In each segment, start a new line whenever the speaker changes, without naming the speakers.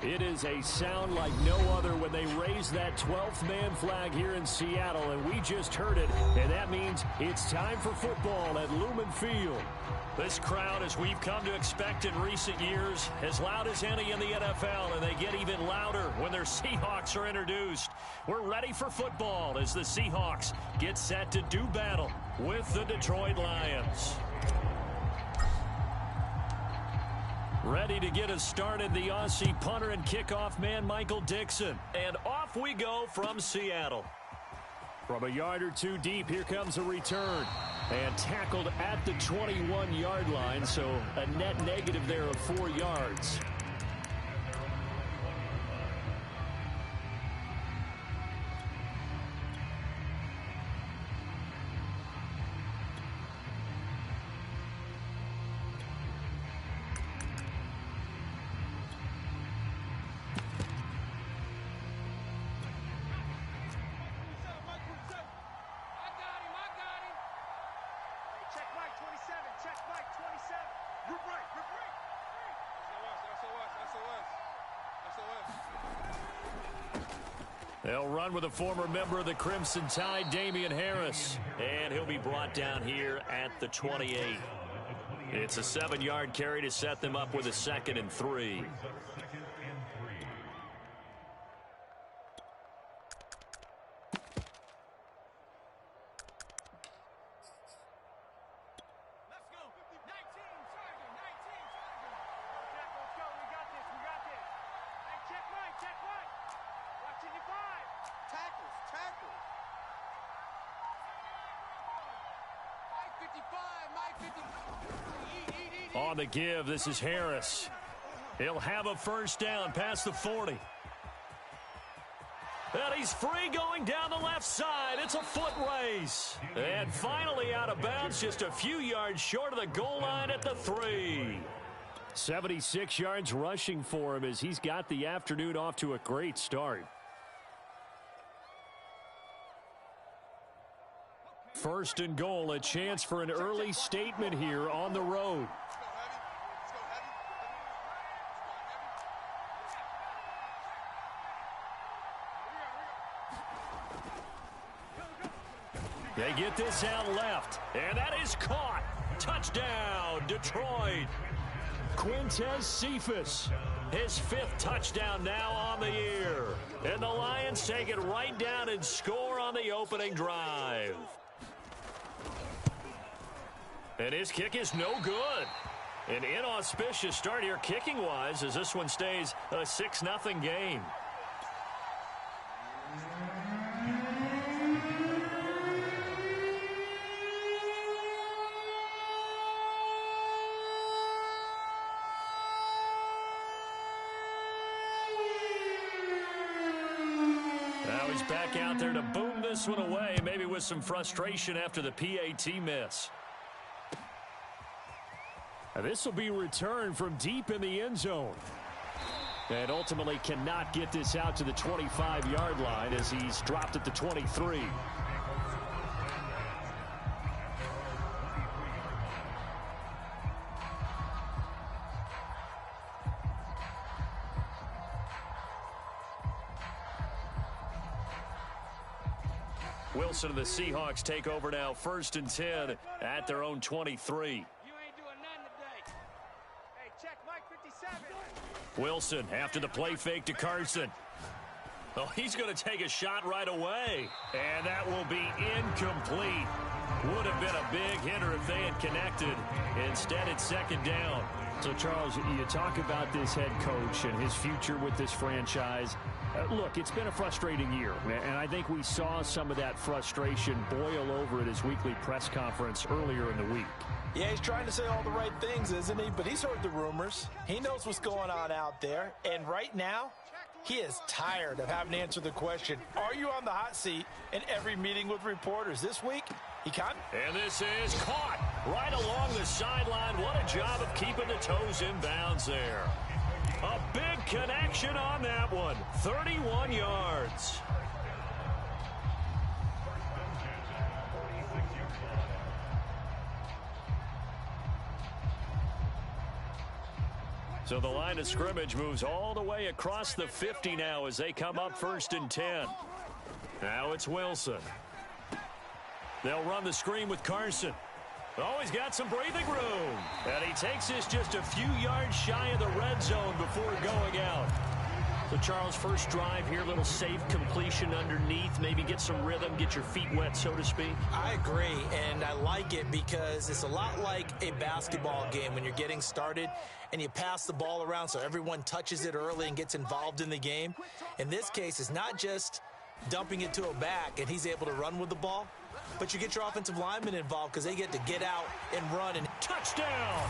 It is a sound like no other when they raise that 12th man flag here in Seattle, and we just heard it, and that means it's time for football at Lumen Field. This crowd, as we've come to expect in recent years, as loud as any in the NFL, and they get even louder when their Seahawks are introduced. We're ready for football as the Seahawks get set to do battle with the Detroit Lions. Ready to get us started, the Aussie punter and kickoff man, Michael Dixon. And off we go from Seattle. From a yard or two deep, here comes a return. And tackled at the 21-yard line, so a net negative there of 4 yards. They'll run with a former member of the Crimson Tide, Damian Harris. And he'll be brought down here at the 28. It's a 7-yard carry to set them up with a 2nd and 3. On the give, this is Harris. He'll have a first down past the 40. And he's free going down the left side. It's a foot race. And finally out of bounds, just a few yards short of the goal line at the 3. 76 yards rushing for him as he's got the afternoon off to a great start. First and goal, a chance for an early statement here on the road. They get this out left, and that is caught. Touchdown, Detroit. Quintez Cephas, his 5th touchdown now on the year. And the Lions take it right down and score on the opening drive. And his kick is no good. An inauspicious start here kicking-wise as this one stays a 6-0 game. Now he's back out there to boom this one away, maybe with some frustration after the PAT miss. This will be returned from deep in the end zone. And ultimately cannot get this out to the 25-yard line as he's dropped at the 23. Wilson and the Seahawks take over now, 1st and 10 at their own 23. Wilson after the play fake to Carson. Oh, he's going to take a shot right away. And that will be incomplete. Would have been a big hitter if they had connected. Instead, it's 2nd down. So, Charles, you talk about this head coach and his future with this franchise. Look, it's been a frustrating year, and I think we saw some of that frustration boil over at his weekly press conference earlier in the week.
Yeah, he's trying to say all the right things, isn't he? But he's heard the rumors. He knows what's going on out there. And right now, he is tired of having to answer the question, are you on the hot seat in every meeting with reporters? This week, he caught.
And this is caught right along the sideline. What a job of keeping the toes in bounds there. A big connection on that one. 31 yards. So the line of scrimmage moves all the way across the 50 now as they come up 1st and 10. Now it's Wilson. They'll run the screen with Carson. Oh, he's got some breathing room. And he takes this just a few yards shy of the red zone before going out. So, Charles, first drive here, little safe completion underneath. Maybe get some rhythm, get your feet wet, so to speak.
I agree, and I like it because it's a lot like a basketball game when you're getting started and you pass the ball around so everyone touches it early and gets involved in the game. In this case, it's not just dumping it to a back and he's able to run with the ball, but you get your offensive linemen involved because they get to get out and run. And
touchdown!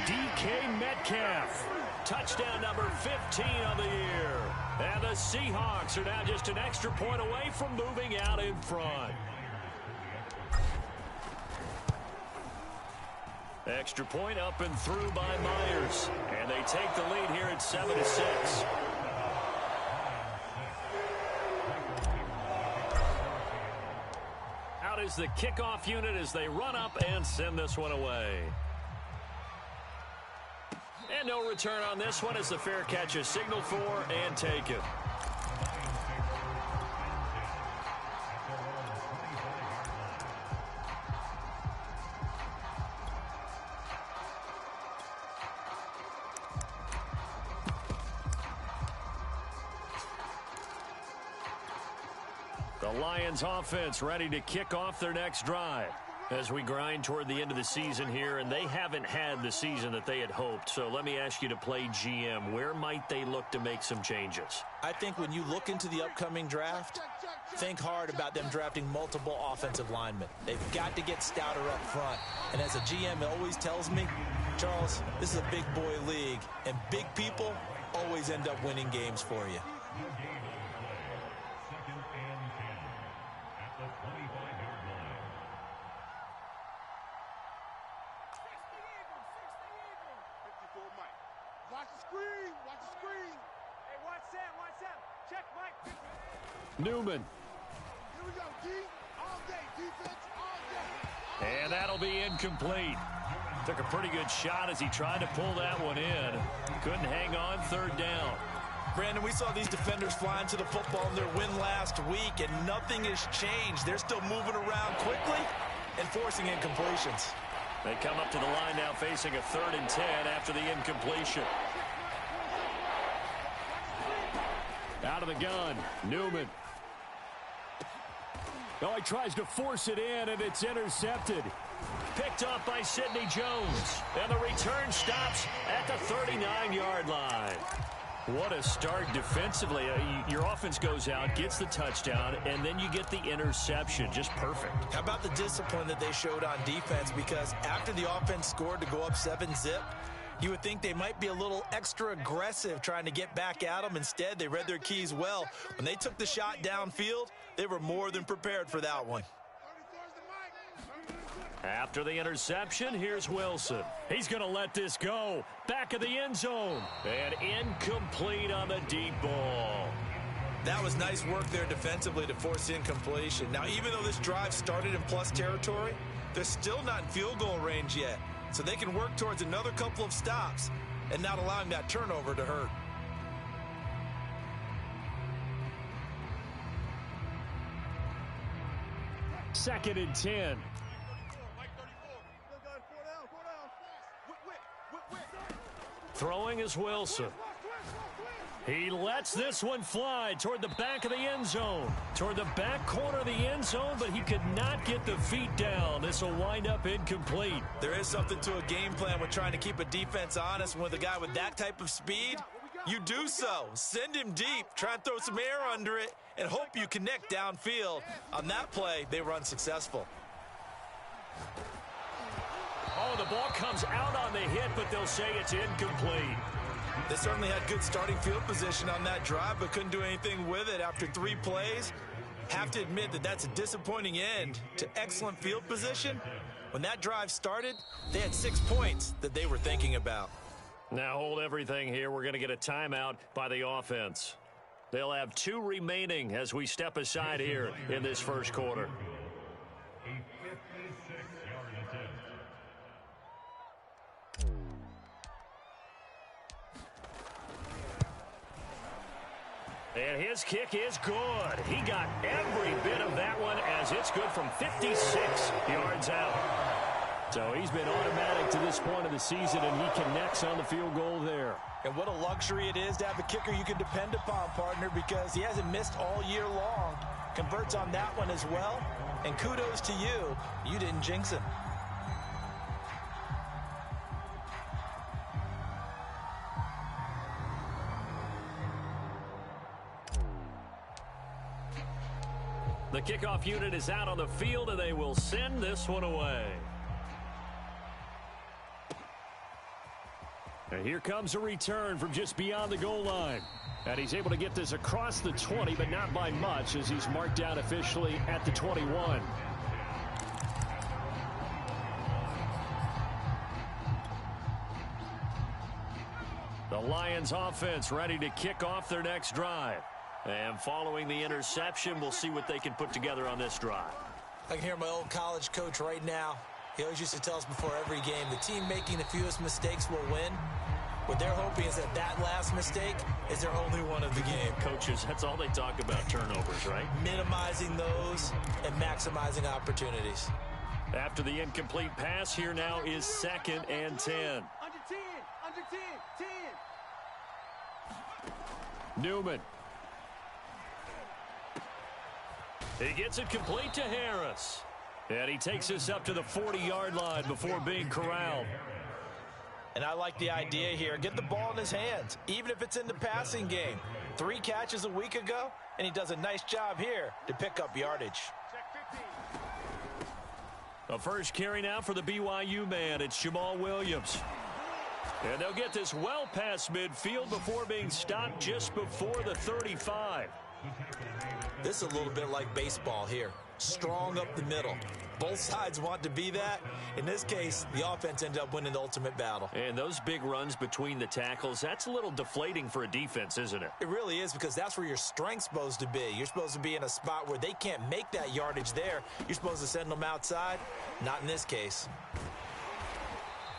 DK Metcalf. Touchdown number 15 on the year. And the Seahawks are now just an extra point away from moving out in front. Extra point up and through by Myers. And they take the lead here at 7-6. Out is the kickoff unit as they run up and send this one away. And no return on this one as the fair catch is signaled for and taken. The Lions offense ready to kick off their next drive as we grind toward the end of the season here, and they haven't had the season that they had hoped. So let me ask you to play GM. Where might they look to make some changes?
I think when you look into the upcoming draft, think hard about them drafting multiple offensive linemen. They've got to get stouter up front. And as a GM, it always tells me, Charles, this is a big boy league, and big people always end up winning games for you.
Newman.
Here we go, D. All day. Defense, all day.
And that'll be incomplete. Took a pretty good shot as he tried to pull that one in. Couldn't hang on, 3rd down.
Brandon, we saw these defenders flying to the football in their win last week, and nothing has changed. They're still moving around quickly and forcing incompletions.
They come up to the line now facing a 3rd and 10 after the incompletion. Out of the gun, Newman. Oh, he tries to force it in, and it's intercepted. Picked up by Sidney Jones. And the return stops at the 39-yard line. What a start defensively. Your offense goes out, gets the touchdown, and then you get the interception. Just perfect.
How about the discipline that they showed on defense? Because after the offense scored to go up 7-zip, you would think they might be a little extra aggressive trying to get back at them. Instead, they read their keys well. When they took the shot downfield, they were more than prepared for that one.
After the interception, here's Wilson. He's going to let this go. Back of the end zone. And incomplete on the deep ball.
That was nice work there defensively to force incompletion. Now, even though this drive started in plus territory, they're still not in field goal range yet. So they can work towards another couple of stops and not allowing that turnover to hurt.
Second and 10. Throwing is Wilson. He lets this one fly toward the back of the end zone. Toward the back corner of the end zone, but he could not get the feet down. This will wind up incomplete.
There is something to a game plan with trying to keep a defense honest. With a guy with that type of speed, you do so. Send him deep, try and throw some air under it, and hope you connect downfield. On that play, they were unsuccessful.
Oh, the ball comes out on the hit, but they'll say it's incomplete.
They certainly had good starting field position on that drive, but couldn't do anything with it after 3 plays. Have to admit that that's a disappointing end to excellent field position. When that drive started, they had 6 points that they were thinking about.
Now hold everything here. We're going to get a timeout by the offense. They'll have 2 remaining as we step aside here in this first quarter. And his kick is good. He got every bit of that one as it's good from 56 yards out. So he's been automatic to this point of the season, and he connects on the field goal there.
And what a luxury it is to have a kicker you can depend upon, partner, because he hasn't missed all year long. Converts on that one as well. And kudos to you. You didn't jinx him.
The kickoff unit is out on the field, and they will send this one away. And here comes a return from just beyond the goal line. And he's able to get this across the 20, but not by much, as he's marked down officially at the 21. The Lions offense ready to kick off their next drive. And following the interception, we'll see what they can put together on this drive.
I can hear my old college coach right now. He always used to tell us before every game, the team making the fewest mistakes will win. What they're hoping is that last mistake is their only one of the game.
Coaches, that's all they talk about, turnovers, right?
Minimizing those and maximizing opportunities.
After the incomplete pass, here now is 2nd and 10.
Under 10, under 10, 10.
Newman. He gets it complete to Harris. And he takes us up to the 40-yard line before being corralled.
And I like the idea here. Get the ball in his hands, even if it's in the passing game. 3 catches a week ago, and he does a nice job here to pick up yardage.
A first carry now for the BYU man. It's Jamal Williams. And they'll get this well past midfield before being stopped just before the 35.
This is a little bit like baseball here. Strong up the middle. Both sides want to be that. In this case, the offense ended up winning the ultimate battle.
And those big runs between the tackles, that's a little deflating for a defense, isn't it?
It really is, because that's where your strength's supposed to be. You're supposed to be in a spot where they can't make that yardage there. You're supposed to send them outside. Not in this case.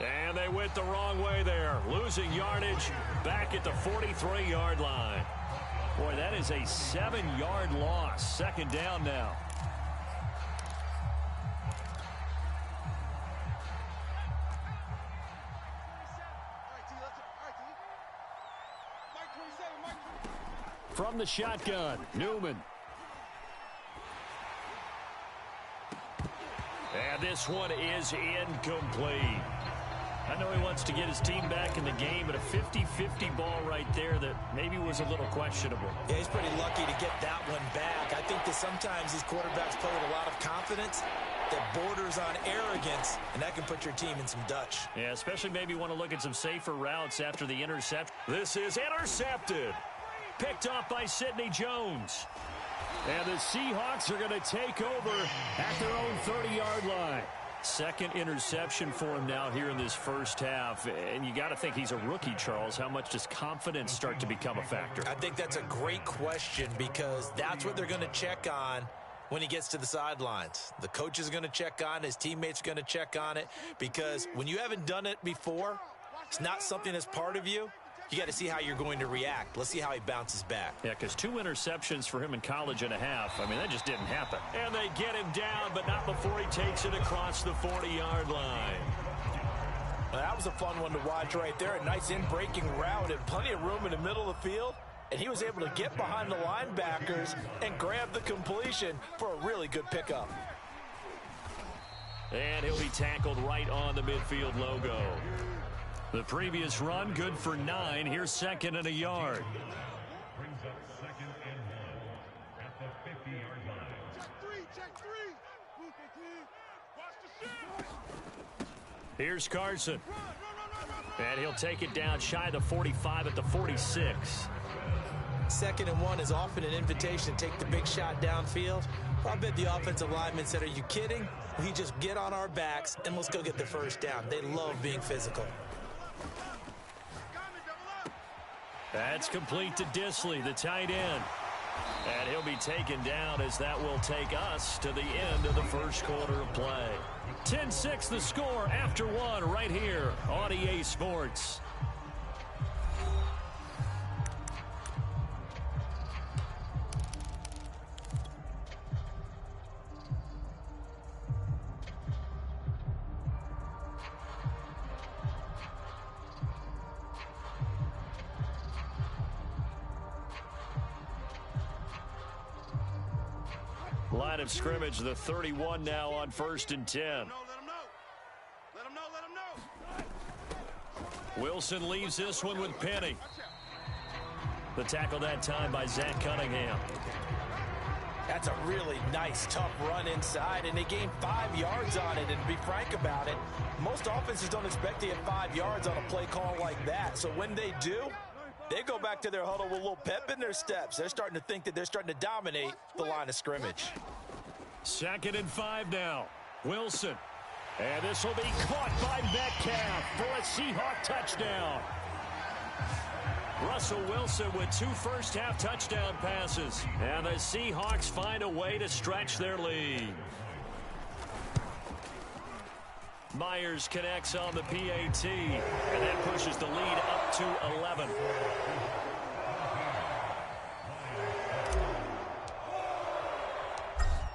And they went the wrong way there. Losing yardage back at the 43-yard line. Boy, that is a 7-yard loss. 2nd down now. From the shotgun, Newman. And this one is incomplete. I know he wants to get his team back in the game, but a 50-50 ball right there that maybe was a little questionable.
Yeah, he's pretty lucky to get that one back. I think that sometimes these quarterbacks play with a lot of confidence that borders on arrogance, and that can put your team in some Dutch.
Yeah, especially maybe want to look at some safer routes after the intercept. This is intercepted. Picked off by Sidney Jones. And the Seahawks are going to take over at their own 30-yard line. 2nd interception for him now here in this first half. And you got to think he's a rookie, Charles. How much does confidence start to become a factor?
I think that's a great question, because that's what they're going to check on when he gets to the sidelines. The coach is going to check on, his teammates are going to check on it, because when you haven't done it before, it's not something that's part of you. You got to see how you're going to react. Let's see how he bounces back.
Yeah, because 2 interceptions for him in college and a half. I mean, that just didn't happen. And they get him down, but not before he takes it across the 40-yard line.
Well, that was a fun one to watch right there. A nice in-breaking route and plenty of room in the middle of the field. And he was able to get behind the linebackers and grab the completion for a really good pickup.
And he'll be tackled right on the midfield logo. The previous run, good for 9. Here's 2nd and a yard.
Brings up 2nd and 1 at the 50-yard line. Check 3. Watch the shit.
Here's Carson. And he'll take it down shy of the 45 at the 46.
2nd and 1 is often an invitation to take the big shot downfield. I bet the offensive lineman said, "Are you kidding? We just get on our backs and let's go get the first down." They love being physical.
That's complete to Disley, the tight end. And he'll be taken down as that will take us to the end of the first quarter of play. 10-6 the score after 1 right here on EA Sports. Line of scrimmage, the 31 now on 1st and 10.
Let him know.
Wilson leaves this one with Penny. The tackle that time by Zach Cunningham.
That's a really nice, tough run inside, and they gained 5 yards on it. And to be frank about it, most offenses don't expect to get 5 yards on a play call like that. So when they do, they go back to their huddle with a little pep in their steps. They're starting to think that they're starting to dominate the line of scrimmage.
2nd and 5 now. Wilson. And this will be caught by Metcalf for a Seahawk touchdown. Russell Wilson with 2 first-half touchdown passes. And the Seahawks find a way to stretch their lead. Myers connects on the PAT. And that pushes the lead up to 11.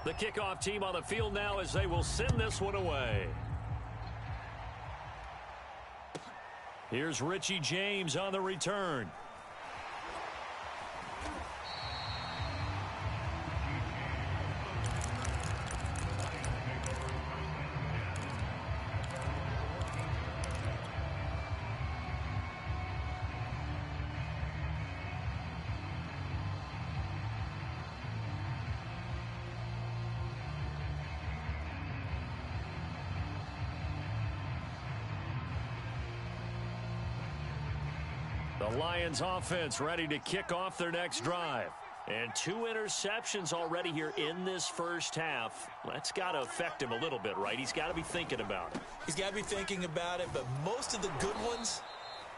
The kickoff team on the field now as they will send this one away. Here's Richie James on the return. The Lions offense ready to kick off their next drive. And 2 interceptions already here in this first half. That's got to affect him a little bit, right? He's got to be thinking about it.
He's got to be thinking about it, but most of the good ones,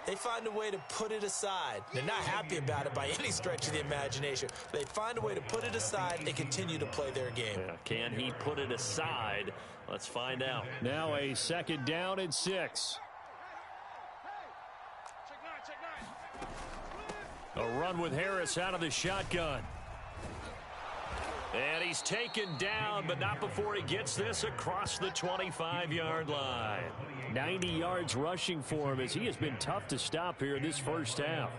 they find a way to put it aside. They're not happy about it by any stretch of the imagination. They find a way to put it aside and continue to play their game.
Yeah, can he put it aside? Let's find out. Now a 2nd down and 6. A run with Harris out of the shotgun. And he's taken down, but not before he gets this across the 25-yard line. 90 yards rushing for him as he has been tough to stop here in this first half.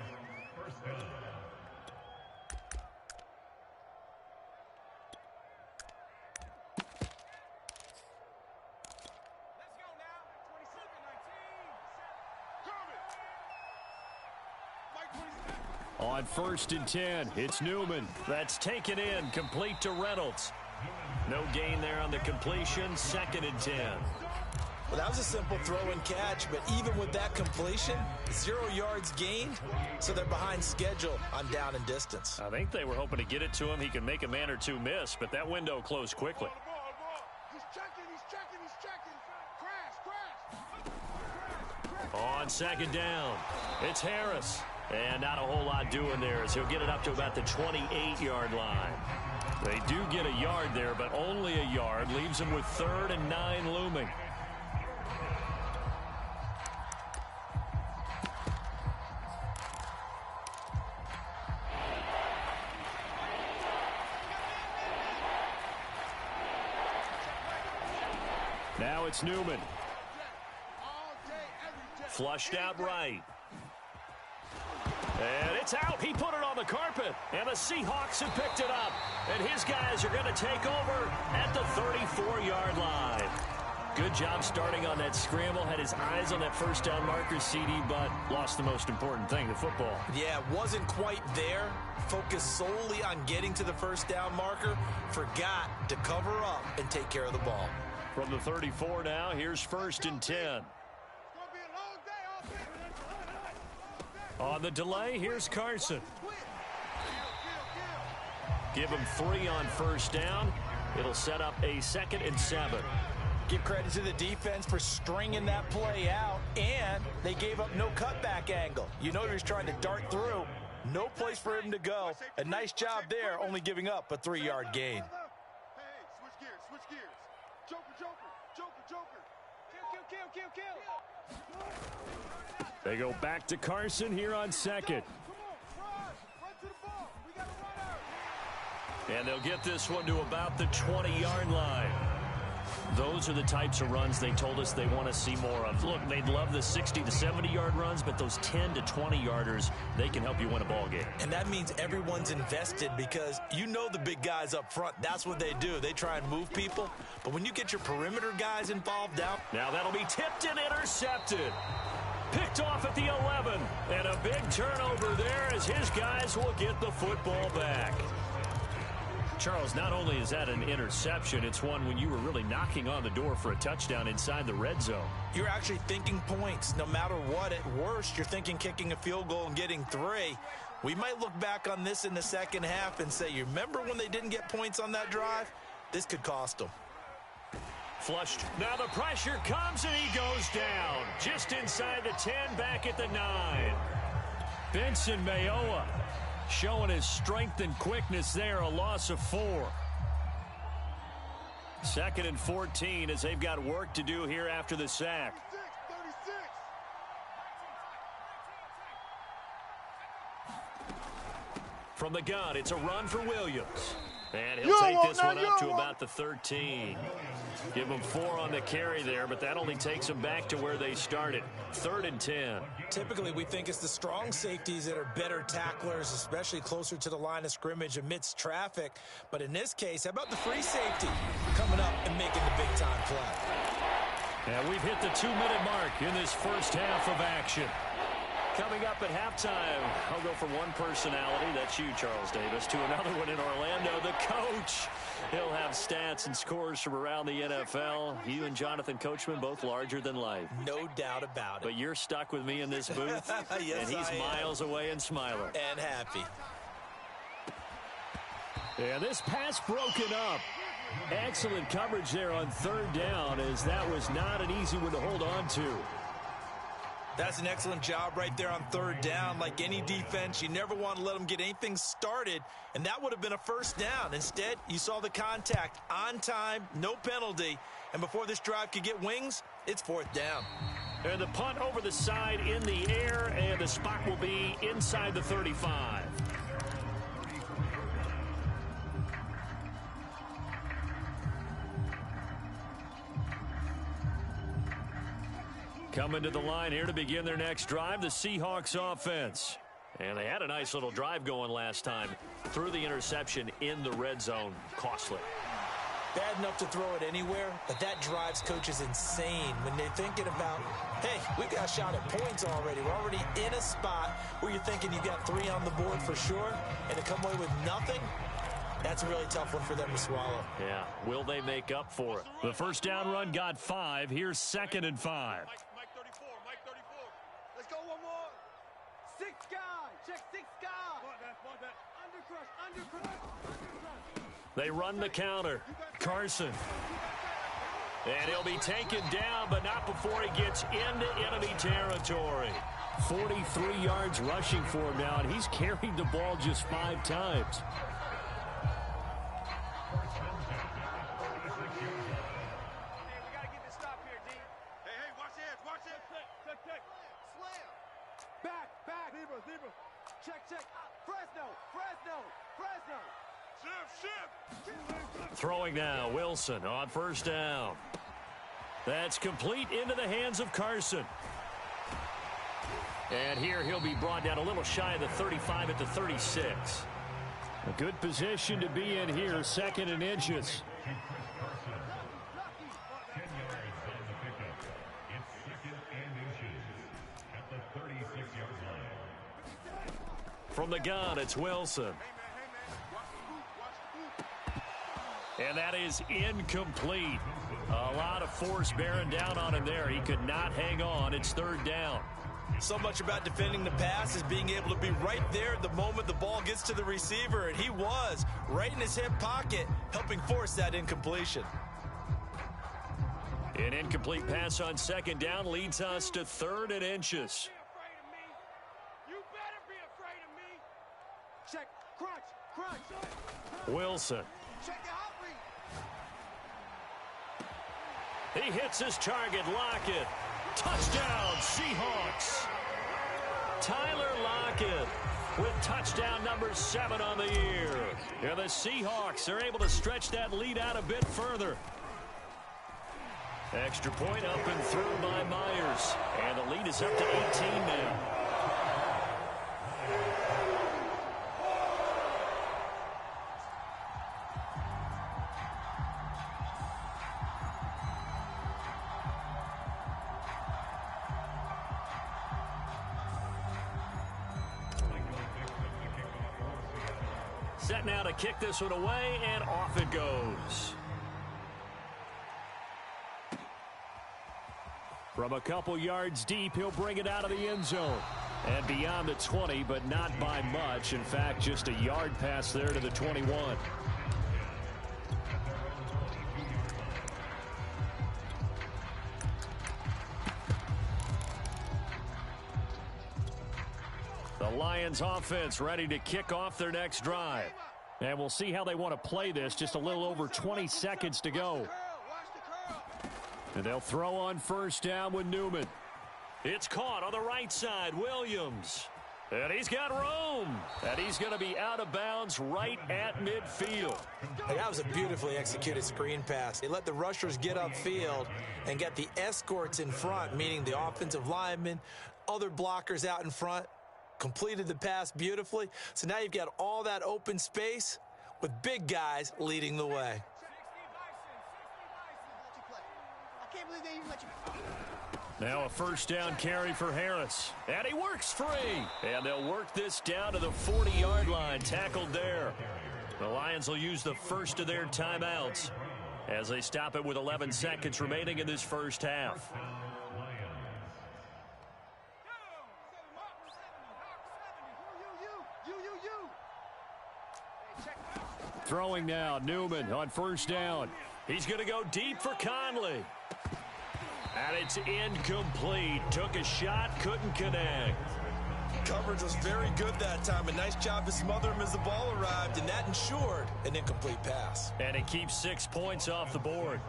On 1st and 10, it's Newman. That's taken in, complete to Reynolds. No gain there on the completion, 2nd and 10.
Well, that was a simple throw and catch, but even with that completion, 0 yards gained, so they're behind schedule on down and distance.
I think they were hoping to get it to him. He can make a man or two miss, but that window closed quickly.
He's checking. Crash.
On 2nd down, it's Harris. And not a whole lot doing there as he'll get it up to about the 28-yard line. They do get a yard there, but only a yard. Leaves them with 3rd and 9 looming. Now it's Newman. Flushed out right. And it's out. He put it on the carpet. And the Seahawks have picked it up. And his guys are going to take over at the 34-yard line. Good job starting on that scramble. Had his eyes on that first down marker, CD, but lost the most important thing, the football.
Yeah, wasn't quite there. Focused solely on getting to the first down marker. Forgot to cover up and take care of the ball.
From the 34 now, here's 1st and 10. On the delay, here's Carson. Give him 3 on 1st down. It'll set up a 2nd and 7.
Give credit to the defense for stringing that play out, and they gave up no cutback angle. You know he was trying to dart through. No place for him to go. A nice job there, only giving up a 3-yard gain.
Hey, switch gears. Joker. Kill.
They go back to Carson here on 2nd. And they'll get this one to about the 20-yard line. Those are the types of runs they told us they want to see more of. Look, they'd love the 60 to 70-yard runs, but those 10 to 20-yarders, they can help you win a ball game.
And that means everyone's invested because you know the big guys up front, that's what they do. They try and move people. But when you get your perimeter guys involved down.
Now that'll be tipped and intercepted. Picked off at the 11. And a big turnover there as his guys will get the football back. Charles, not only is that an interception, it's one when you were really knocking on the door for a touchdown inside the red zone.
You're actually thinking points. No matter what, at worst, you're thinking kicking a field goal and getting 3. We might look back on this in the second half and say, you remember when they didn't get points on that drive? This could cost them.
Flushed. Now the pressure comes and he goes down. Just inside the 10, back at the 9. Benson Mayowa showing his strength and quickness there, a loss of 4. 2nd and 14 as they've got work to do here after the sack.
36.
From the gun, it's a run for Williams. And he'll take this one up to about the 13. Give him 4 on the carry there, but that only takes them back to where they started. 3rd and 10.
Typically, we think it's the strong safeties that are better tacklers, especially closer to the line of scrimmage amidst traffic. But in this case, how about the free safety coming up and making the big-time play?
And we've hit the 2-minute mark in this first half of action. Coming up at halftime, I'll go from one personality, that's you, Charles Davis, to another one in Orlando, the coach. He'll have stats and scores from around the NFL. You and Jonathan Coachman, both larger than life.
No doubt about it.
But you're stuck with me in this booth,
yes,
and he's miles away and smiling.
And happy.
And this pass broken up. Excellent coverage there on 3rd down, as that was not an easy one to hold on to.
That's an excellent job right there on 3rd down. Like any defense, you never want to let them get anything started, and that would have been a first down. Instead, you saw the contact on time, no penalty, and before this drive could get wings, it's 4th down.
And the punt over the side in the air, and the spot will be inside the 35. Coming to the line here to begin their next drive, the Seahawks offense. And they had a nice little drive going last time. Threw the interception in the red zone. Costly.
Bad enough to throw it anywhere, but that drives coaches insane when they're thinking about, hey, we've got a shot at points already. We're already in a spot where you're thinking you got 3 on the board for sure, and to come away with nothing, that's a really tough one for them to swallow.
Yeah, will they make up for it? The first down run got 5. Here's 2nd and 5.
Let's go one more.
6 guy. Check 6 guy. Undercrush.
They run the counter. Carson. And he'll be taken down, but not before he gets into enemy territory. 43 yards rushing for him now, and he's carried the ball just 5 times.
Check. Fresno.
Shift.
Throwing now, Wilson on first down. That's complete into the hands of Carson. And here he'll be brought down a little shy of the 35 at the 36. A good position to be in here, 2nd and inches. From the gun, it's Wilson. And that is incomplete. A lot of force bearing down on him there. He could not hang on. It's 3rd down.
So much about defending the pass is being able to be right there at the moment the ball gets to the receiver, and he was right in his hip pocket, helping force that incompletion.
An incomplete pass on 2nd down leads us to 3rd and inches.
Check. Crunch.
Wilson.
Check the hot read.
He hits his target. Lockett. Touchdown, Seahawks. Tyler Lockett with touchdown number 7 on the year. And the Seahawks are able to stretch that lead out a bit further. Extra point up and through by Myers. And the lead is up to 18 now. Set now to kick this one away, and off it goes. From a couple yards deep, he'll bring it out of the end zone. And beyond the 20, but not by much. In fact, just a yard pass there to the 21. The Lions offense ready to kick off their next drive. And we'll see how they want to play this. Just a little over 20 seconds to go. And they'll throw on first down with Newman. It's caught on the right side. Williams. And he's got room. And he's going to be out of bounds right at midfield.
That was a beautifully executed screen pass. They let the rushers get upfield and get the escorts in front, meaning the offensive linemen, other blockers out in front. Completed the pass beautifully. So now you've got all that open space with big guys leading the way.
Now a first down carry for Harris. And he works free. And they'll work this down to the 40-yard line. Tackled there. The Lions will use the first of their timeouts as they stop it with 11 seconds remaining in this first half. Throwing now, Newman on first down. He's going to go deep for Conley. And it's incomplete. Took a shot, couldn't connect.
Coverage was very good that time. A nice job to smother him as the ball arrived, and that ensured an incomplete pass.
And it keeps 6 points off the board.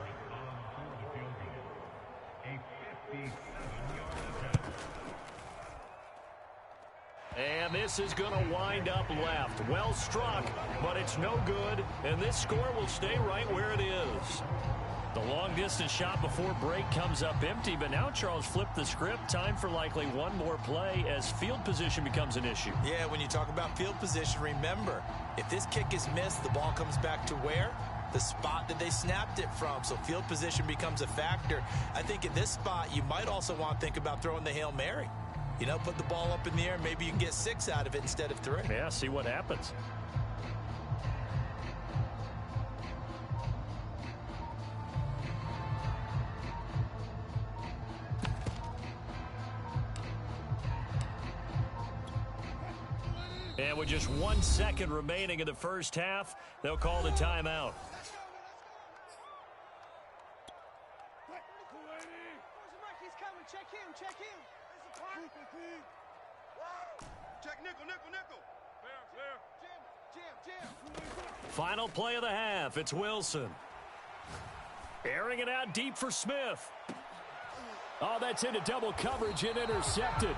And this is going to wind up left. Well struck, but it's no good. And this score will stay right where it is. The long-distance shot before break comes up empty, but now Charles flipped the script. Time for likely one more play as field position becomes an issue.
Yeah, when you talk about field position, remember, if this kick is missed, the ball comes back to where? The spot that they snapped it from. So field position becomes a factor. I think at this spot, you might also want to think about throwing the Hail Mary. You know, put the ball up in the air, maybe you can get 6 out of it instead of 3.
Yeah, see what happens. And with just 1 second remaining in the first half, they'll call the timeout.
Check him, check him. Check nickel, nickel, nickel. Jam.
Final play of the half. It's Wilson. Airing it out deep for Smith. Oh, that's into double coverage and intercepted.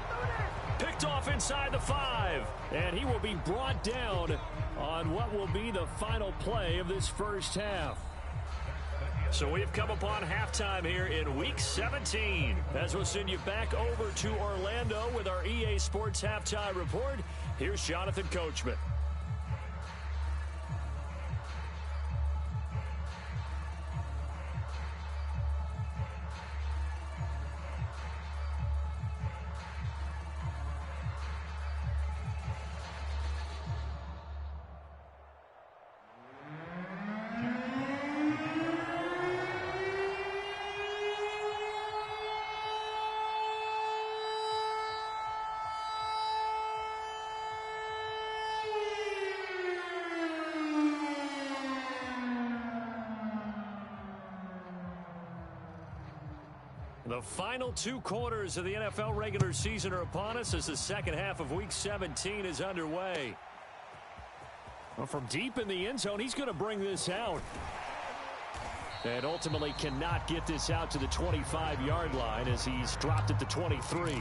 Picked off inside the 5. And he will be brought down on what will be the final play of this first half. So we've come upon halftime here in Week 17. As we'll send you back over to Orlando with our EA Sports Halftime Report, here's Jonathan Coachman. The final 2 quarters of the NFL regular season are upon us as the second half of Week 17 is underway. Well, from deep in the end zone, he's going to bring this out. And ultimately cannot get this out to the 25-yard line as he's dropped at the 23.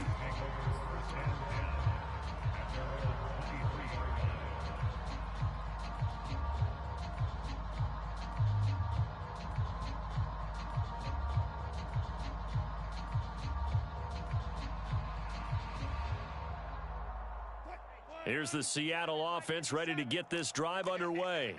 Here's the Seattle offense ready to get this drive underway.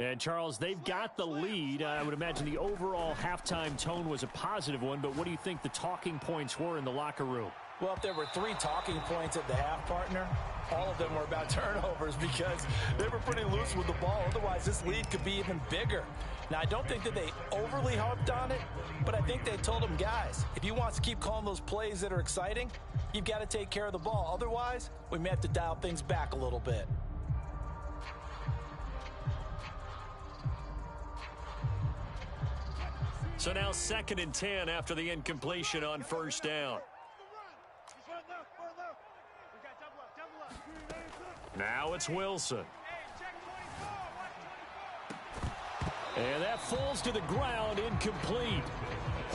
And, Charles, they've got the lead. I would imagine the overall halftime tone was a positive one, but what do you think the talking points were in the locker room?
Well, if there were 3 talking points at the half, partner, all of them were about turnovers because they were pretty loose with the ball. Otherwise, this lead could be even bigger. Now, I don't think that they overly harped on it, but I think they told them, guys, if you want to keep calling those plays that are exciting, you've got to take care of the ball. Otherwise, we may have to dial things back a little bit.
So now 2nd and 10 after the incompletion on first down. Now it's Wilson. And that falls to the ground, incomplete.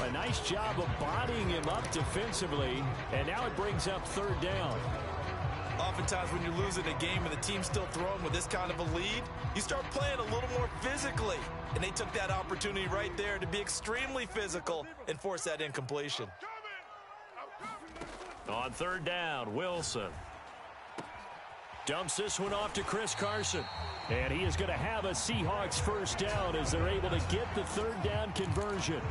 A nice job of bodying him up defensively, and now it brings up 3rd down.
Oftentimes when you're losing a game and the team's still throwing with this kind of a lead, you start playing a little more physically. And they took that opportunity right there to be extremely physical and force that incompletion.
On 3rd down, Wilson dumps this one off to Chris Carson. And he is going to have a Seahawks first down as they're able to get the 3rd down conversion.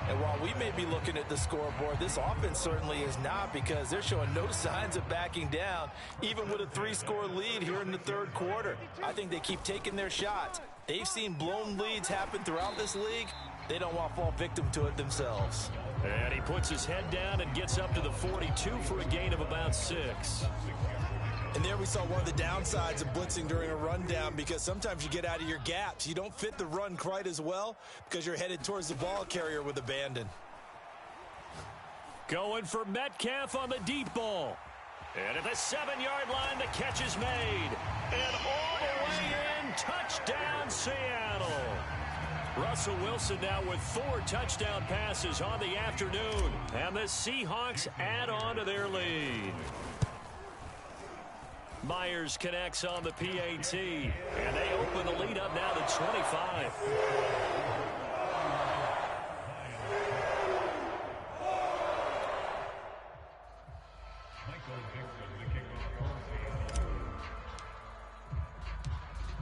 And while we may be looking at the scoreboard, this offense certainly is not, because they're showing no signs of backing down, even with a 3-score lead here in the 3rd quarter. I think they keep taking their shots. They've seen blown leads happen throughout this league. They don't want to fall victim to it themselves.
And he puts his head down and gets up to the 42 for a gain of about 6.
And there we saw one of the downsides of blitzing during a rundown, because sometimes you get out of your gaps. You don't fit the run quite as well because you're headed towards the ball carrier with abandon.
Going for Metcalf on the deep ball. And at the 7-yard line, the catch is made. And all the way in, touchdown Seattle. Russell Wilson now with 4 touchdown passes on the afternoon. And the Seahawks add on to their lead. Myers connects on the PAT, and they open the lead up now to 25.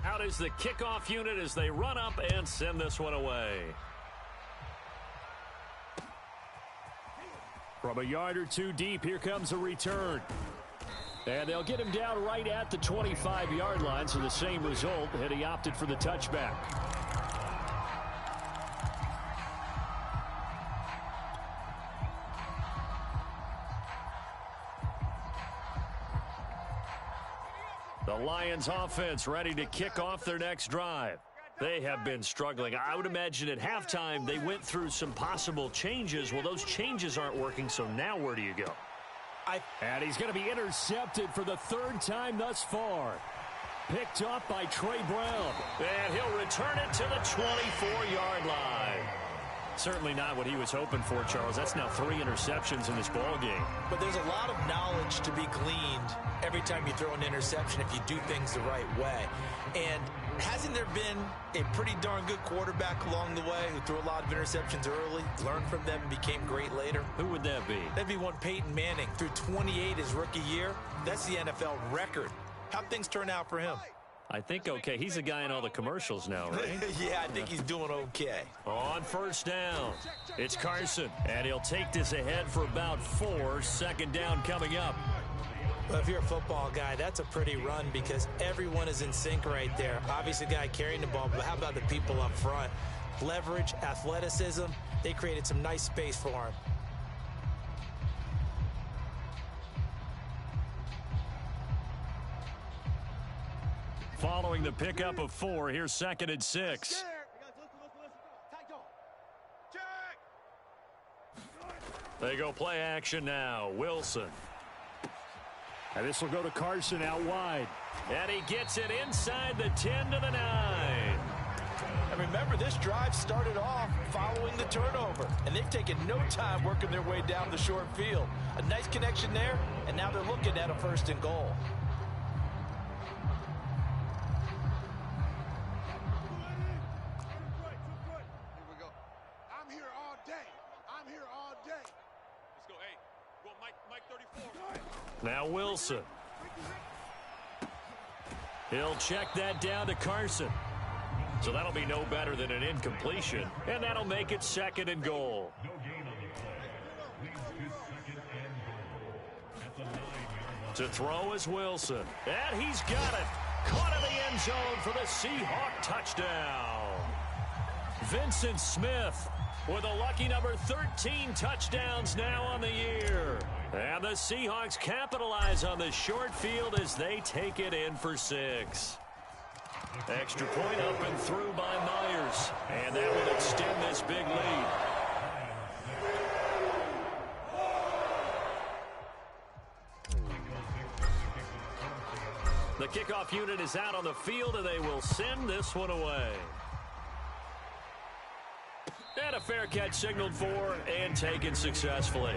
Out is the kickoff unit as they run up and send this one away. From a yard or 2 deep, here comes a return. And they'll get him down right at the 25-yard line, so the same result, and he opted for the touchback. The Lions offense ready to kick off their next drive. They have been struggling. I would imagine at halftime they went through some possible changes. Well, those changes aren't working, so now where do you go? And he's going to be intercepted for the 3rd time thus far. Picked up by Trey Brown. And he'll return it to the 24-yard line. Certainly not what he was hoping for, Charles. That's now 3 interceptions in this ball game.
But there's a lot of knowledge to be gleaned every time you throw an interception if you do things the right way. And hasn't there been a pretty darn good quarterback along the way who threw a lot of interceptions early, learned from them, and became great later?
Who would that be?
That'd be one Peyton Manning. Threw 28 his rookie year. That's the NFL record. How'd things turn out for him?
I think okay. He's a guy in all the commercials now, right?
Yeah, I think he's doing okay.
On first down, it's Carson. And he'll take this ahead for about 4. 2nd down coming up.
Well, if you're a football guy, that's a pretty run because everyone is in sync right there. Obviously, the guy carrying the ball, but how about the people up front? Leverage, athleticism, they created some nice space for him.
Following the pickup of 4, here's 2nd and 6. They go play action now. Wilson.
And this will go to Carson out wide.
And he gets it inside the 10 to the 9.
And remember, this drive started off following the turnover. And they've taken no time working their way down the short field. A nice connection there, and now they're looking at a 1st and goal.
Now Wilson. He'll check that down to Carson. So that'll be no better than an incompletion, and that'll make it 2nd and goal.
No gain on the play. Leads to 2nd and goal. At the 9-yard line.
To throw is Wilson. And he's got it. Caught in the end zone for the Seahawks touchdown. Vincent Smith with a lucky number 13 touchdowns now on the year. And the Seahawks capitalize on the short field as they take it in for 6. Extra point up and through by Myers. And that will extend this big lead. The kickoff unit is out on the field, and they will send this one away. And a fair catch signaled for and taken successfully.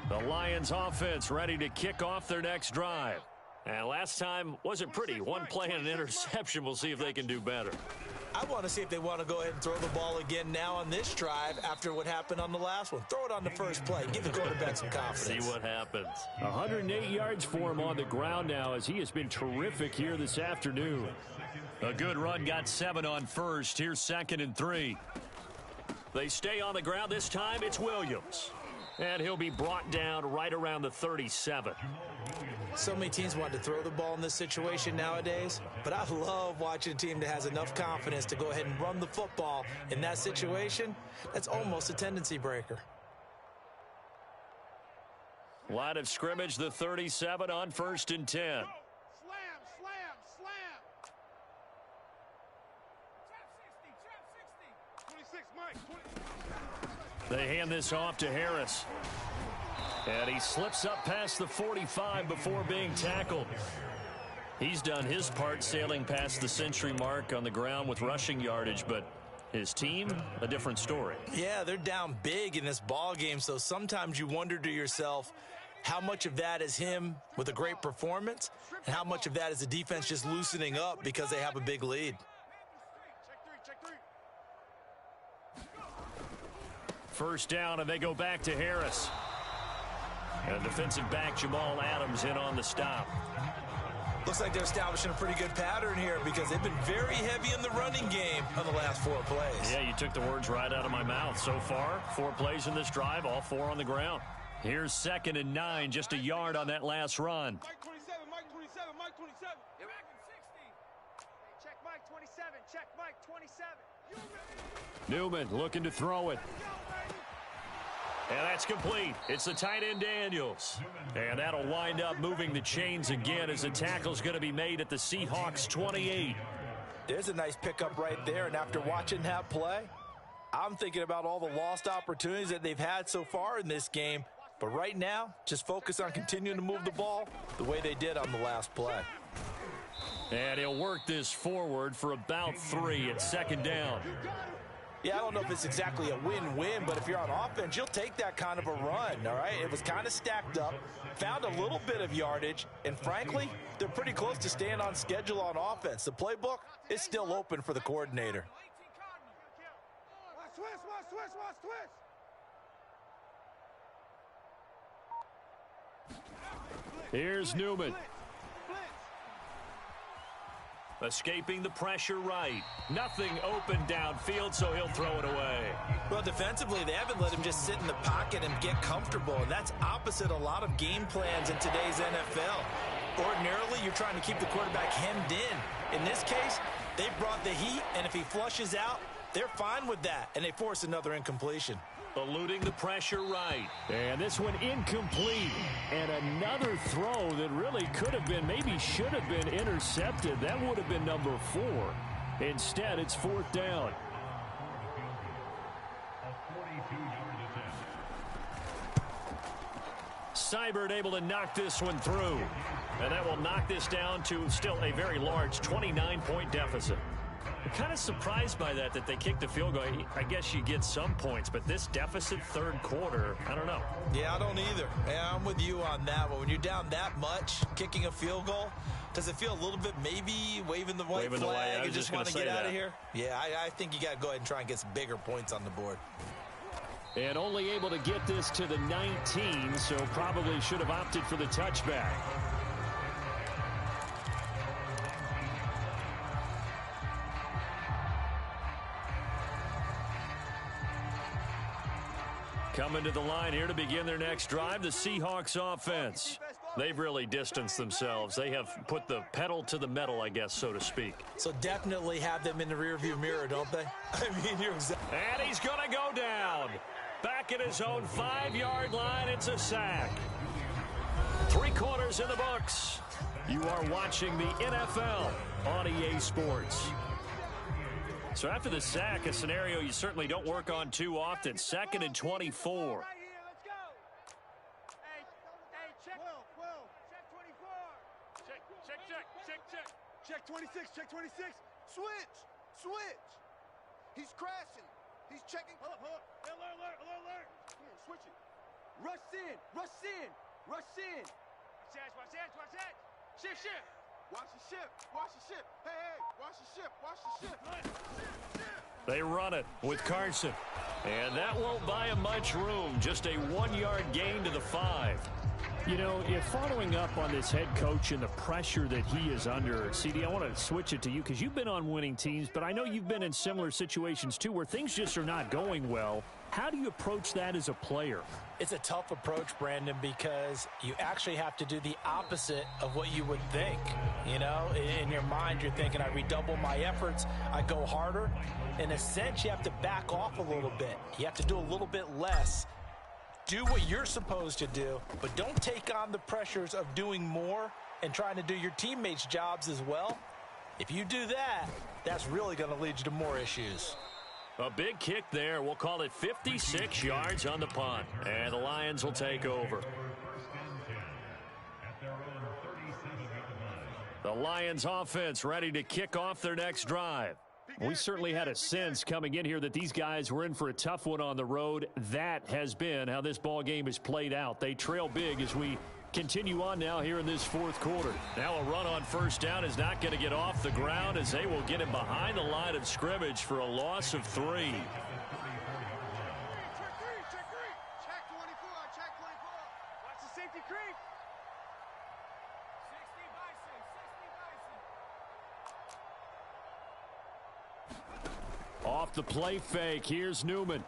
The Lions offense ready to kick off their next drive. And last time wasn't pretty. One play and an interception. We'll see if they can do better.
I want to see if they want to go ahead and throw the ball again now on this drive after what happened on the last one. Throw it on the first play. Give the quarterback some confidence.
See what happens.
108 yards for him on the ground now as he has been terrific here this afternoon.
A good run got 7 on first. Here's 2nd and 3. They stay on the ground this time. It's Williams. And he'll be brought down right around the 37.
So many teams want to throw the ball in this situation nowadays, but I love watching a team that has enough confidence to go ahead and run the football in that situation. That's almost a tendency breaker.
Line of scrimmage, the 37 on 1st and 10.
Slam, slam, slam. Trap 60, trap 60. 26, Mike.
They hand this off to Harris. And he slips up past the 45 before being tackled. He's done his part sailing past the century mark on the ground with rushing yardage, but his team, a different story.
Yeah, they're down big in this ball game, so sometimes you wonder to yourself how much of that is him with a great performance and how much of that is the defense just loosening up because they have a big lead.
Check three.
First down, and they go back to Harris. And defensive back Jamal Adams in on the stop.
Looks like they're establishing a pretty good pattern here because they've been very heavy in the running game on the last 4 plays.
Yeah, you took the words right out of my mouth. So far, 4 plays in this drive, all 4 on the ground. Here's 2nd and 9, just a yard on that last run.
Mike 27, Mike 27, Mike 27. You're back in 60. Hey, check Mike 27, check Mike 27.
Newman looking to throw it. And that's complete. It's the tight end Daniels. And that'll wind up moving the chains again as the tackle's going to be made at the Seahawks 28.
There's a nice pickup right there, and after watching that play, I'm thinking about all the lost opportunities that they've had so far in this game. But right now, just focus on continuing to move the ball the way they did on the last play.
And he'll work this forward for about 3 at 2nd down.
Yeah, I don't know if it's exactly a win-win, but if you're on offense, you'll take that kind of a run, all right? It was kind of stacked up, found a little bit of yardage, and frankly, they're pretty close to staying on schedule on offense. The playbook is still open for the coordinator.
Watch twist, watch twist, watch twist.
Here's Newman. Escaping the pressure right. Nothing open downfield, so he'll throw it away.
Well, defensively, they haven't let him just sit in the pocket and get comfortable, and that's opposite a lot of game plans in today's NFL. Ordinarily, you're trying to keep the quarterback hemmed in. In this case, they brought the heat, and if he flushes out, they're fine with that, and they force another incompletion.
Eluding the pressure right.
And this one incomplete. And another throw that really could have been, maybe should have been intercepted. That would have been number 4. Instead, it's 4th down.
Seibert able to knock this one through. And that will knock this down to still a very large 29-point deficit. I'm kind of surprised by that they kicked the field goal. I guess you get some points, but this deficit third quarter, I don't know.
Yeah, I don't either. Yeah, I'm with you on that one. When you're down that much, kicking a field goal, does it feel a little bit maybe waving the white flag and just want to get out of here? Yeah, I think you got to go ahead and try and get some bigger points on the board.
And only able to get this to the 19, so probably should have opted for the touchback. Coming to the line here to begin their next drive, the Seahawks offense. They've really distanced themselves. They have put the pedal to the metal, I guess, so to speak.
So definitely have them in the rearview mirror, don't they? I mean, you're exactly.
And he's going to go down. Back at his own 5-yard line, it's a sack. 3 quarters in the books. You are watching the NFL on EA Sports. So after the sack, a scenario you certainly don't work on too often. 2nd and 24.
Check 26, check 26. Switch. He's crashing. He's checking. Hold up. Alert. Come on, switch it. Rush in. Watch that. Shift. Watch the ship. Hey, watch the ship.
They run it with Carson. And that won't buy him much room. Just a 1-yard gain to the 5.
You know, if following up on this head coach and the pressure that he is under, CD, I want to switch it to you because you've been on winning teams, but I know you've been in similar situations too where things just are not going well. How do you approach that as a player?
It's a tough approach, Brandon, because you actually have to do the opposite of what you would think. You know, in your mind, you're thinking, I redouble my efforts, I go harder. In a sense, you have to back off a little bit. You have to do a little bit less. Do what you're supposed to do, but don't take on the pressures of doing more and trying to do your teammates' jobs as well. If you do that, that's really going to lead you to more issues.
A big kick there. We'll call it 56 yards on the punt. And the Lions will take over. The Lions offense ready to kick off their next drive.
We certainly had a sense coming in here that these guys were in for a tough one on the road. That has been how this ball game has played out. They trail big as we continue on now here in this fourth quarter.
Now a run on first down is not going to get off the ground as they will get him behind the line of scrimmage for a loss of 3.
Check 24. Watch the safety creep. 60 Bison.
Off the play fake, here's Newman.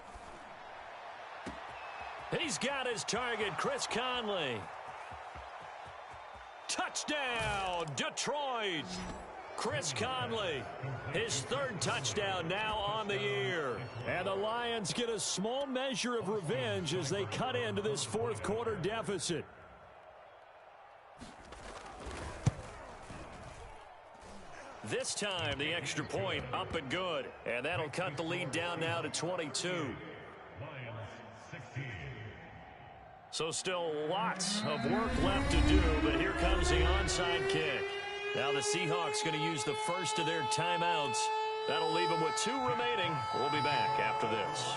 He's got his target, Chris Conley. Touchdown, Detroit. Chris Conley, his 3rd touchdown now on the year.
And the Lions get a small measure of revenge as they cut into this fourth quarter deficit.
This time, the extra point up and good. And that'll cut the lead down now to 22. So still lots of work left to do, but here comes the onside kick. Now the Seahawks going to use the first of their timeouts. That'll leave them with 2 remaining. We'll be back after this.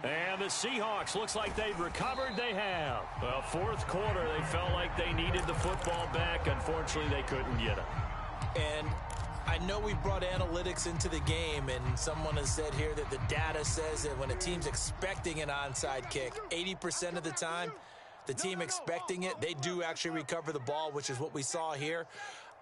And the Seahawks, looks like they've recovered. They have. Well, fourth quarter, they felt like they needed the football back. Unfortunately, they couldn't get it.
And I know we brought analytics into the game, and someone has said here that the data says that when a team's expecting an onside kick, 80% of the time, the team expecting it, they do actually recover the ball, which is what we saw here.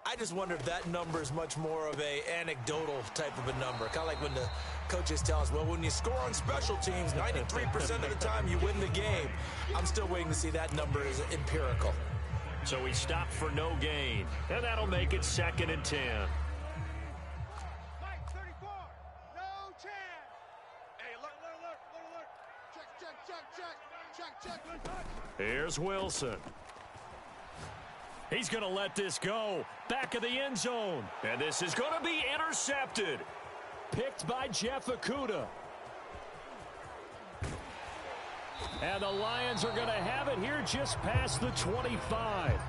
I just wonder if that number is much more of a anecdotal type of a number. Kind of like when the coaches tell us, well, when you score on special teams, 93% of the time you win the game. I'm still waiting to see that number is empirical.
So we stop for no gain, and that'll make it 2nd and 10.
Mike, 34. No chance. Hey, alert. Check.
Here's Wilson. He's going to let this go. Back of the end zone. And this is going to be intercepted.
Picked by Jeff Okudah. And the Lions are going to have it here just past the 25.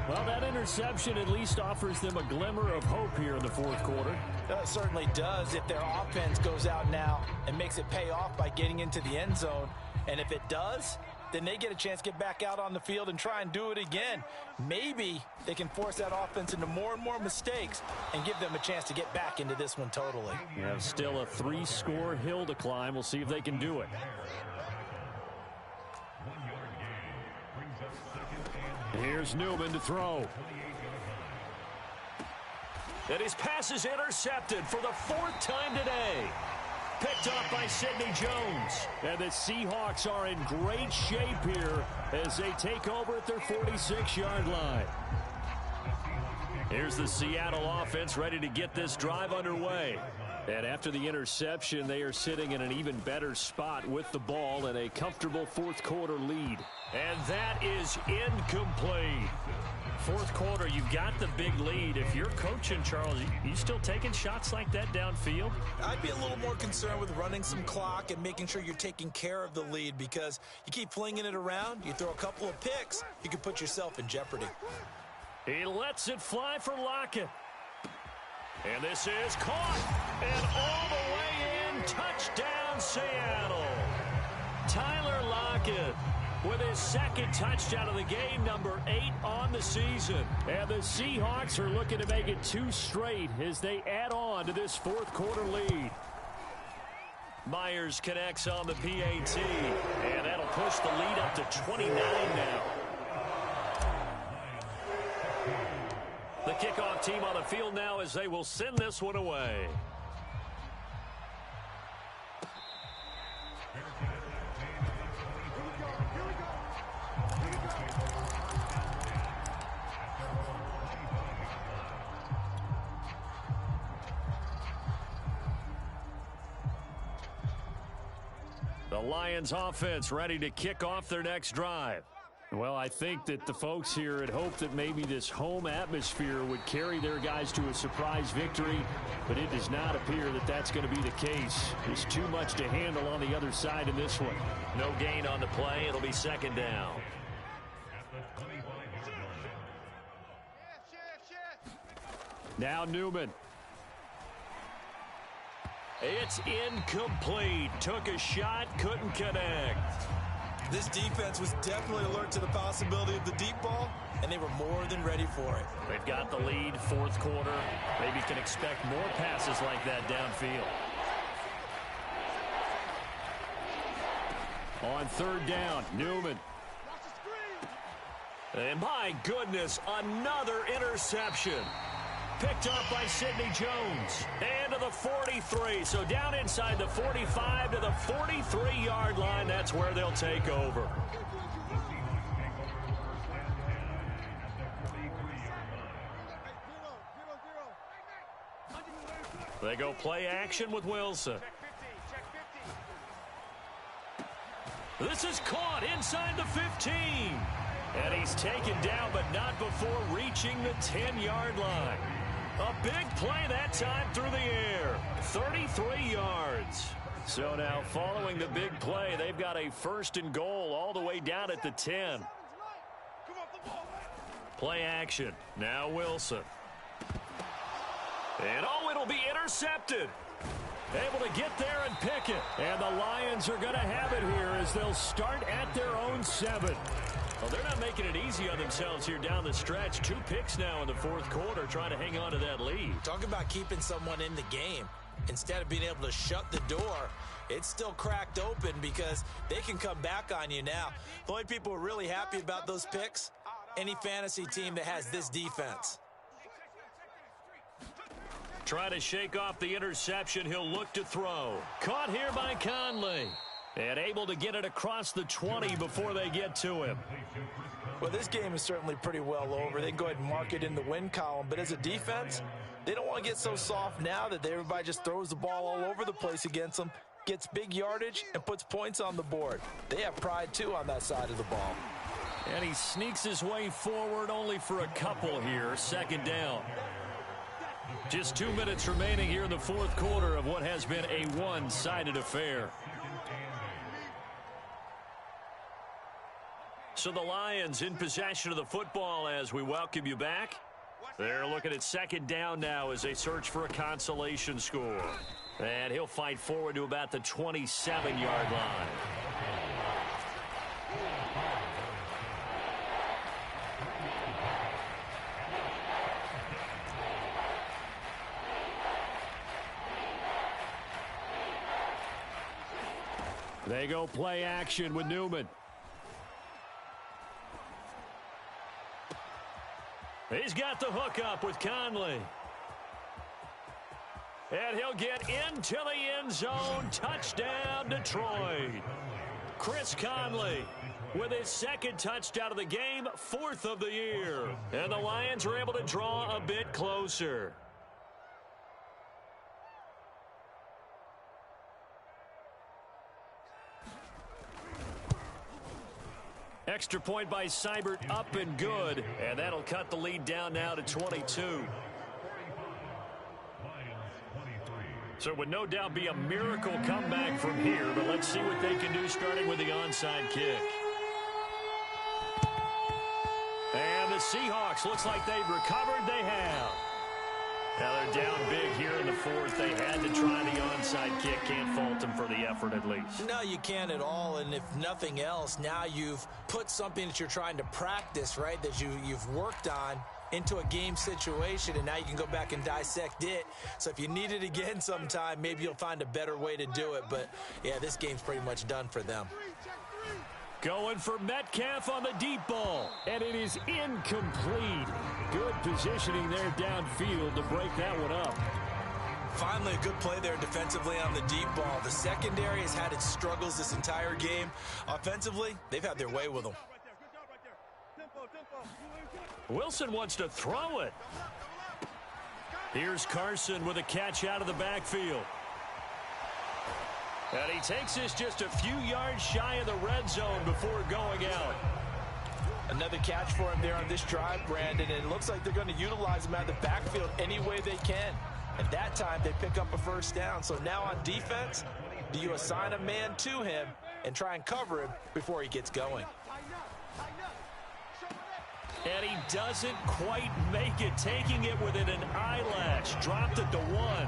Well, that interception at least offers them a glimmer of hope here in the fourth quarter.
It certainly does if their offense goes out now and makes it pay off by getting into the end zone. And if it does, then they get a chance to get back out on the field and try and do it again. Maybe they can force that offense into more and more mistakes and give them a chance to get back into this one totally.
Yeah, still a 3-score hill to climb. We'll see if they can do it. Here's Newman to throw.
And his pass is intercepted for the 4th time today. Picked up by Sidney Jones.
And the Seahawks are in great shape here as they take over at their 46-yard line.
Here's the Seattle offense ready to get this drive underway.
And after the interception, they are sitting in an even better spot with the ball and a comfortable fourth quarter lead.
And that is incomplete. Fourth quarter, you've got the big lead. If you're coaching, Charles, you still taking shots like that downfield?
I'd be a little more concerned with running some clock and making sure you're taking care of the lead, because you keep flinging it around, you throw a couple of picks, you can put yourself in jeopardy.
He lets it fly for Lockett. And this is caught. And all the way in, touchdown Seattle. Tyler Lockett with his 2nd touchdown of the game, number 8 on the season.
And the Seahawks are looking to make it 2 straight as they add on to this fourth quarter lead.
Myers connects on the PAT, and that'll push the lead up to 29 now. The kickoff team on the field now as they will send this one away. The Lions offense ready to kick off their next drive.
Well, I think that the folks here had hoped that maybe this home atmosphere would carry their guys to a surprise victory, but it does not appear that that's going to be the case. There's too much to handle on the other side in this one.
No gain on the play. It'll be 2nd down.
Now Newman.
It's incomplete. Took a shot, couldn't connect.
This defense was definitely alert to the possibility of the deep ball, and they were more than ready for it.
They've got the lead, fourth quarter. Maybe can expect more passes like that downfield.
On 3rd down, Newman.
And my goodness, another interception. Picked up by Sidney Jones. And to the 43. So down inside the 45 to the 43-yard line. That's where they'll take over. They go play action with Wilson. This is caught inside the 15. And he's taken down, but not before reaching the 10-yard line. A big play that time through the air. 33 yards. So now following the big play, they've got a 1st and goal all the way down at the 10. Play action. Now Wilson. And oh, it'll be intercepted. Able to get there and pick it. And the Lions are going to have it here as they'll start at their own 7. Well, they're not making it easy on themselves here down the stretch. 2 picks now in the fourth quarter trying to hang on to that lead.
Talk about keeping someone in the game. Instead of being able to shut the door, it's still cracked open because they can come back on you now. The only people who are really happy about those picks, any fantasy team that has this defense.
Try to shake off the interception. He'll look to throw. Caught here by Conley. And able to get it across the 20 before they get to him.
Well, this game is certainly pretty well over. They can go ahead and mark it in the win column. But as a defense, they don't want to get so soft now that everybody just throws the ball all over the place against them, gets big yardage, and puts points on the board. They have pride, too, on that side of the ball.
And he sneaks his way forward only for a couple here. 2nd down. Just 2 minutes remaining here in the fourth quarter of what has been a one-sided affair. So the Lions in possession of the football as we welcome you back. They're looking at second down now as they search for a consolation score. And he'll fight forward to about the 27-yard line.
They go play action with Newman.
He's got the hook up with Conley. And he'll get into the end zone. Touchdown, Detroit. Chris Conley with his second touchdown of the game, 4th of the year. And the Lions are able to draw a bit closer. Extra point by Seibert, up and good. And that'll cut the lead down now to 22. So it would no doubt be a miracle comeback from here, but let's see what they can do starting with the onside kick. And the Seahawks, looks like they've recovered. They have. Now they're down big here in the 4th. They had to try the onside kick. Can't fault them for the effort at least.
No, you can't at all. And if nothing else, now you've put something that you're trying to practice, right, that you've worked on into a game situation, and now you can go back and dissect it. So if you need it again sometime, maybe you'll find a better way to do it. But, yeah, this game's pretty much done for them.
Going for Metcalf on the deep ball, and it is incomplete. Good positioning there downfield to break that one up.
Finally, a good play there defensively on the deep ball. The secondary has had its struggles this entire game. Offensively, they've had their way with them.
Wilson wants to throw it. Here's Carson with a catch out of the backfield. And he takes this just a few yards shy of the red zone before going out.
Another catch for him there on this drive, Brandon, and it looks like they're going to utilize him out of the backfield any way they can. At that time, they pick up a first down. So now on defense, do you assign a man to him and try and cover him before he gets going?
And he doesn't quite make it, taking it within an eyelash. Dropped it to 1.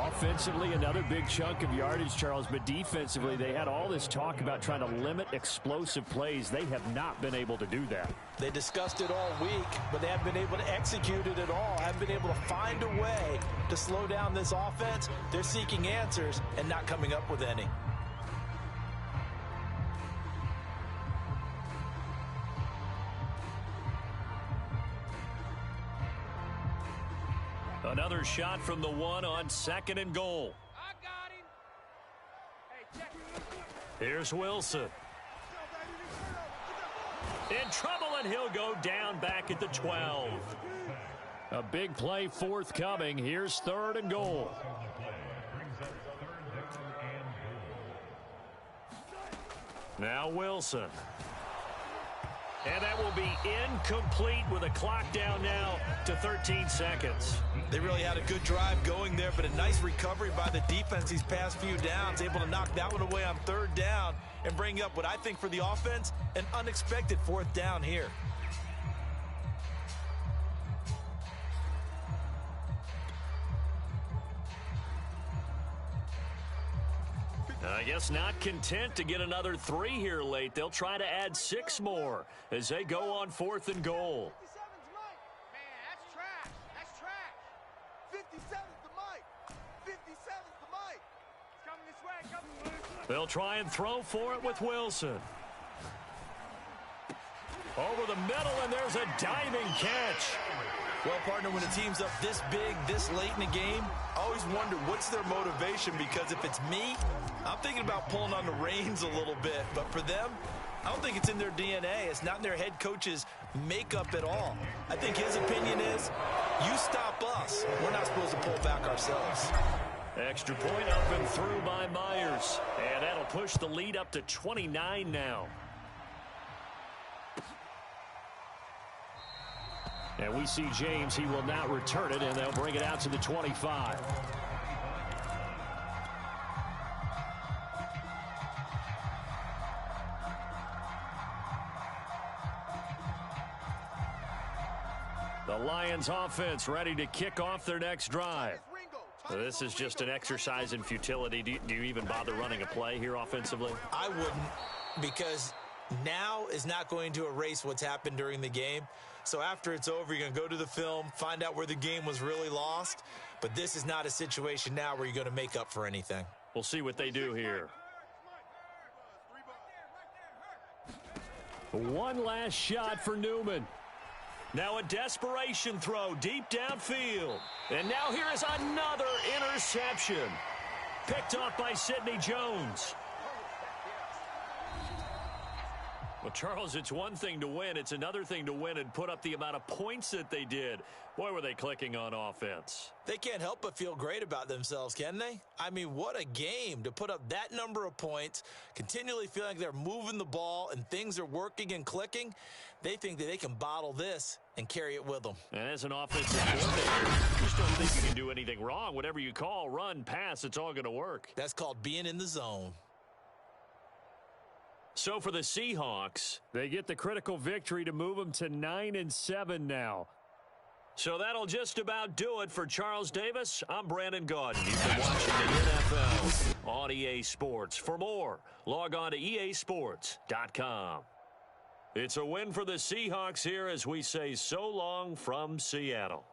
Offensively, another big chunk of yardage, Charles, but defensively, they had all this talk about trying to limit explosive plays. They have not been able to do that.
They discussed it all week, but they haven't been able to execute it at all. Haven't been able to find a way to slow down this offense. They're seeking answers and not coming up with any.
Another shot from the 1 on 2nd and goal.
I got him. Hey, check.
Here's Wilson. In trouble, and he'll go down back at the 12.
A big play forthcoming. Here's 3rd and goal.
Now Wilson. And that will be incomplete with a clock down now to 13 seconds.
They really had a good drive going there, but a nice recovery by the defense these past few downs, able to knock that one away on 3rd down and bring up what I think for the offense, an unexpected 4th down here.
I guess not content to get another 3 here late. They'll try to add 6 more as they go on 4th and goal.
57's Mike. Man, that's trash. That's trash. 57's the Mike. 57's the Mike. It's coming this way. Coming.
They'll try and throw for it with Wilson. Over the middle, and there's a diving catch.
Well, partner, when a team's up this big, this late in the game, I always wonder what's their motivation, because if it's me, I'm thinking about pulling on the reins a little bit. But for them, I don't think it's in their DNA. It's not in their head coach's makeup at all. I think his opinion is, you stop us. We're not supposed to pull back ourselves.
Extra point up and through by Myers. And that'll push the lead up to 29 now.
And we see James. He will not return it, and they'll bring it out to the 25.
The Lions offense ready to kick off their next drive. This is just an exercise in futility. Do you even bother running a play here offensively?
I wouldn't, because now is not going to erase what's happened during the game. So after it's over, you're going to go to the film, find out where the game was really lost. But this is not a situation now where you're going to make up for anything.
We'll see what they do here.
One last shot for Newman.
Now a desperation throw deep downfield. And now here is another interception. Picked off by Sidney Jones. Well, Charles, it's one thing to win. It's another thing to win and put up the amount of points that they did. Boy, were they clicking on offense.
They can't help but feel great about themselves, can they? I mean, what a game to put up that number of points, continually feeling like they're moving the ball and things are working and clicking. They think that they can bottle this and carry it with them.
And as an offensive coordinator, you just don't think you can do anything wrong. Whatever you call, run, pass, it's all going to work.
That's called being in the zone.
So for the Seahawks,
they get the critical victory to move them to 9-7 now.
So that'll just about do it for Charles Davis. I'm Brandon Gaudin. You've been watching the NFL on EA Sports. For more, log on to easports.com. It's a win for the Seahawks here as we say so long from Seattle.